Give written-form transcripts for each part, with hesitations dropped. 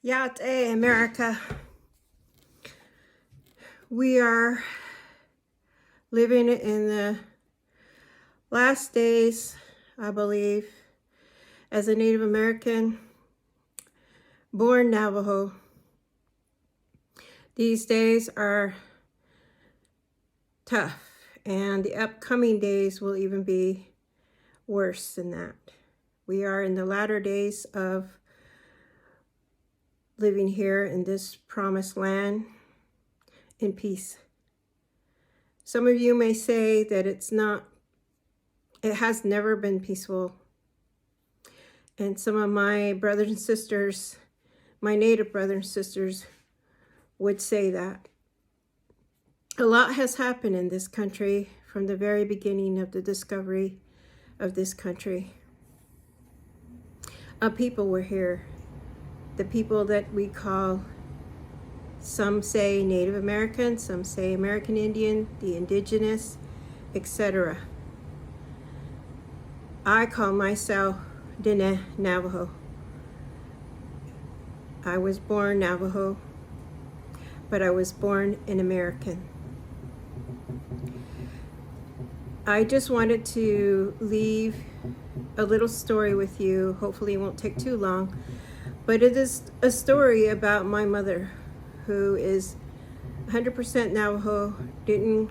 Yate, America. We are living in the last days, I believe, as a Native American born Navajo. These days are tough, and the upcoming days will even be worse than that. We are in the latter days of living here in this promised land in peace. Some of you may say that it has never been peaceful. And some of my brothers and sisters, my Native brothers and sisters, would say that. A lot has happened in this country from the very beginning of the discovery of this country. People were here. The people that we call, some say Native American, some say American Indian, the indigenous, etc. I call myself Native Navajo. I was born Navajo, but I was born an American. I just wanted to leave a little story with you. Hopefully it won't take too long. But it is a story about my mother, who is 100% Navajo, didn't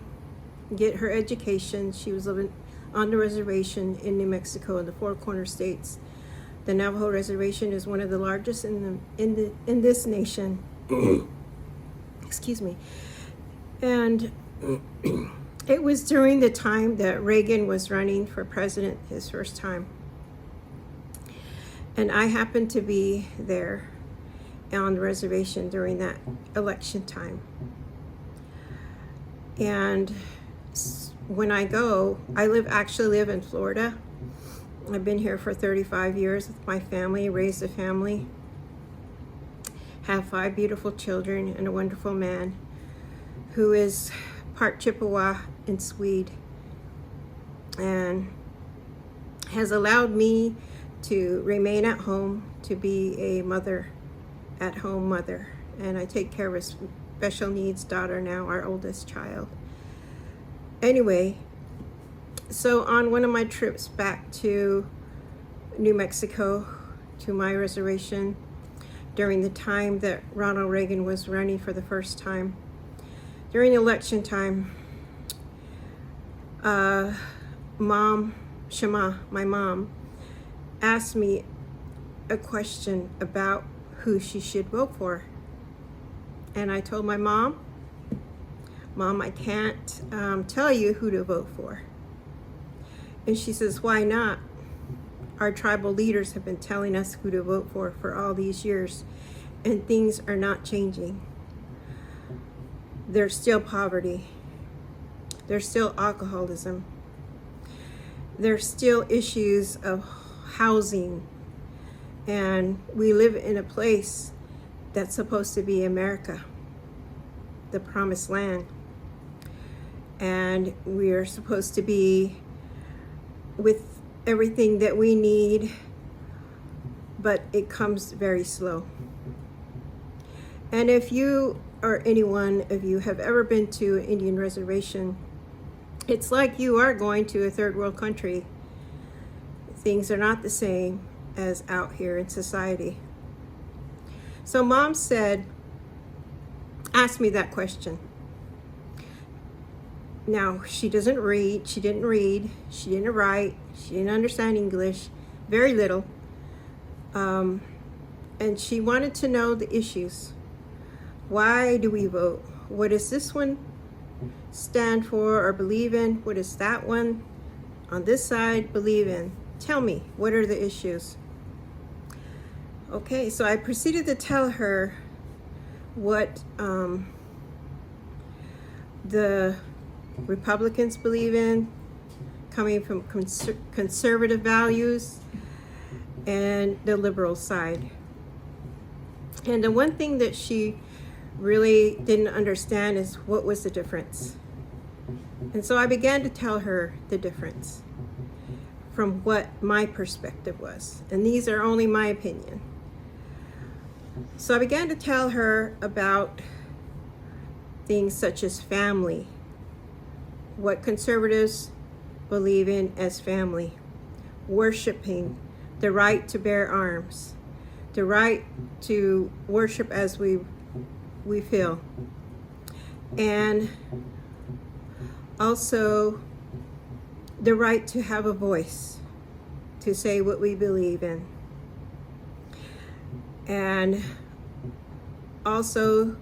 get her education. She was living on the reservation in New Mexico in the Four Corner States. The Navajo reservation is one of the largest in this nation. Excuse me. And it was during the time that Reagan was running for president his first time. And I happened to be there on the reservation during that election time. And when I go, I actually live in Florida. I've been here for 35 years with my family, raised a family, have 5 beautiful children and a wonderful man who is part Chippewa and Swede, and has allowed me to remain at home, to be a mother, at-home mother. And I take care of a special needs daughter now, our oldest child. Anyway, so on one of my trips back to New Mexico, to my reservation, during the time that Ronald Reagan was running for the first time, during election time, Mom, Shema, my mom, asked me a question about who she should vote for. And I told my mom, I can't tell you who to vote for. And she says, why not? Our tribal leaders have been telling us who to vote for all these years, and things are not changing. There's still poverty. There's still alcoholism. There's still issues of housing, and we live in a place that's supposed to be America, the promised land, and we're supposed to be with everything that we need, but it comes very slow. And if you or any one of you have ever been to an Indian reservation, it's like you are going to a third world country. Things are not the same as out here in society. So Mom asked me that question. Now, she didn't read, she didn't write, she didn't understand English, very little. And she wanted to know the issues. Why do we vote? What does this one stand for or believe in? What does that one on this side believe in? Tell me, what are the issues? Okay, so I proceeded to tell her what the Republicans believe in, coming from conservative values, and the liberal side. And the one thing that she really didn't understand is what was the difference. And so I began to tell her the difference from what my perspective was. And these are only my opinion. So I began to tell her about things such as family, what conservatives believe in as family, worshiping, the right to bear arms, the right to worship as we feel, and also the right to have a voice, to say what we believe in, and also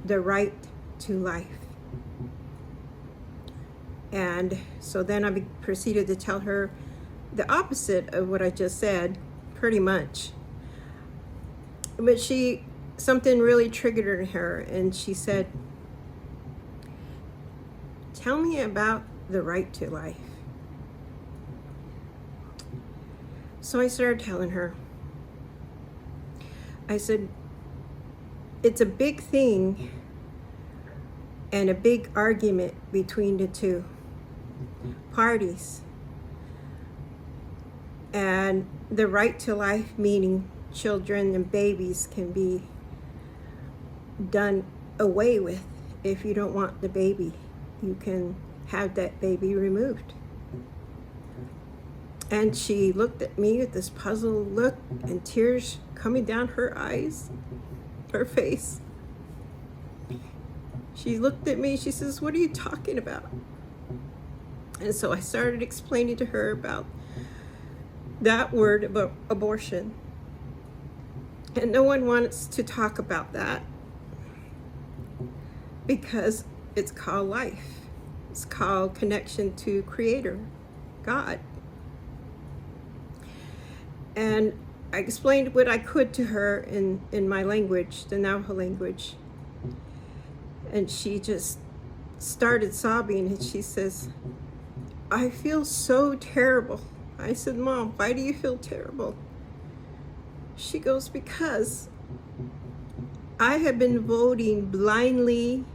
the right to life. And so then I proceeded to tell her the opposite of what I just said, pretty much. But something really triggered in her, and she said, "Tell me about the right to life." So I started telling her. I said, it's a big thing and a big argument between the two parties. And the right to life, meaning children and babies, can be done away with. If you don't want the baby, you can have that baby removed. And she looked at me with this puzzled look and tears coming down her eyes, her face. She looked at me, she says, "What are you talking about?" And so I started explaining to her about that word, about abortion. And no one wants to talk about that because it's called life. It's called connection to Creator, God. And I explained what I could to her in my language, the Navajo language. And she just started sobbing, and she says, "I feel so terrible." I said, "Mom, why do you feel terrible?" She goes, "Because I have been voting blindly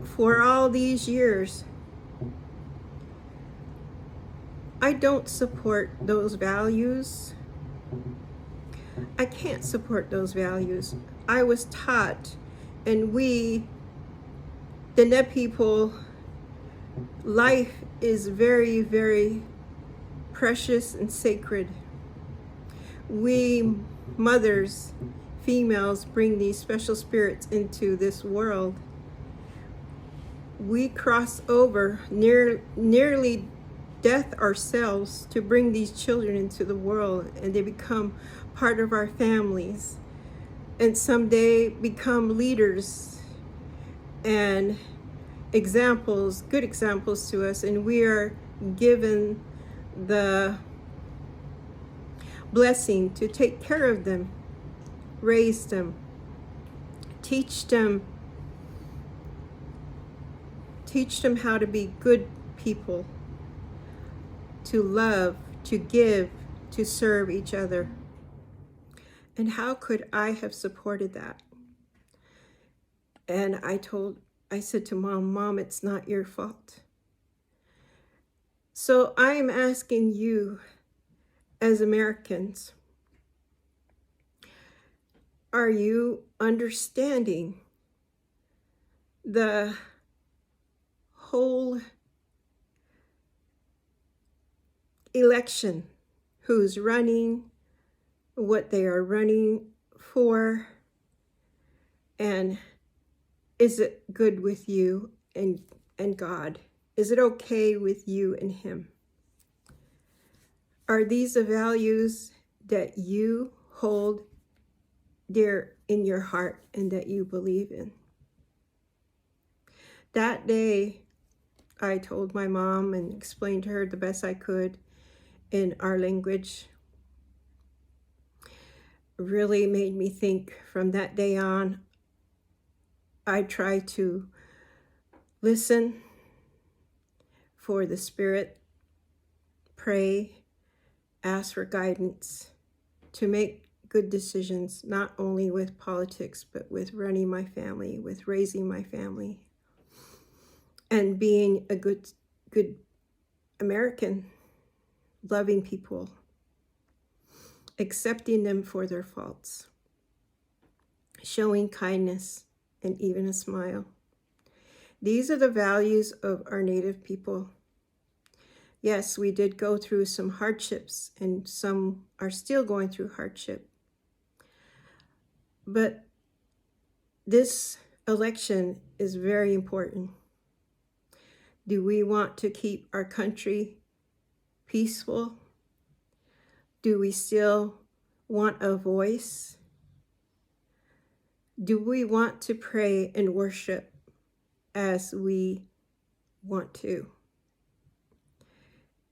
for all these years. I don't support those values. I can't support those values. I was taught, and we, the Net people, life is very, very precious and sacred. We mothers, females, bring these special spirits into this world. We cross over nearly death ourselves to bring these children into the world, and they become part of our families, and someday become leaders and examples, good examples to us, and we are given the blessing to take care of them, raise them, teach them how to be good people, to love, to give, to serve each other. And how could I have supported that? And I said to Mom, it's not your fault. So I am asking you, as Americans, are you understanding the whole election? Who's running, what they are running for, and is it good with you and God? Is it okay with you and Him? Are these the values that you hold dear in your heart and that you believe in? That day, I told my mom and explained to her the best I could in our language. Really made me think. From that day on, I try to listen for the Spirit, pray, ask for guidance to make good decisions, not only with politics, but with running my family, with raising my family, and being a good American, loving people. accepting them for their faults, showing kindness, and even a smile. These are the values of our Native people. Yes, we did go through some hardships, and some are still going through hardship. But this election is very important. Do we want to keep our country peaceful? Do we still want a voice? Do we want to pray and worship as we want to?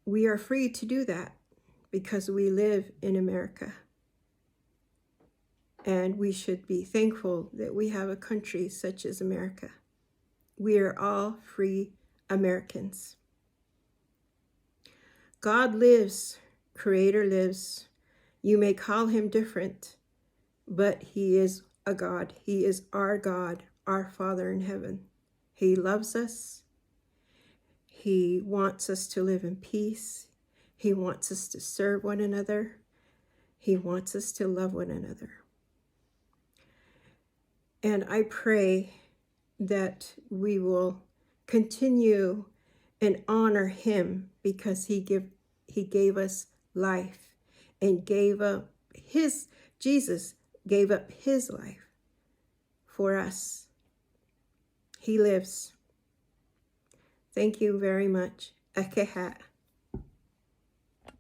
We are free to do that because we live in America. And we should be thankful that we have a country such as America. We are all free Americans. God lives, Creator lives. You may call him different, but he is a God. He is our God, our Father in heaven. He loves us. He wants us to live in peace. He wants us to serve one another. He wants us to love one another. And I pray that we will continue and honor him because he gave us life and Jesus gave up his life for us. He lives. Thank you very much. Akeha.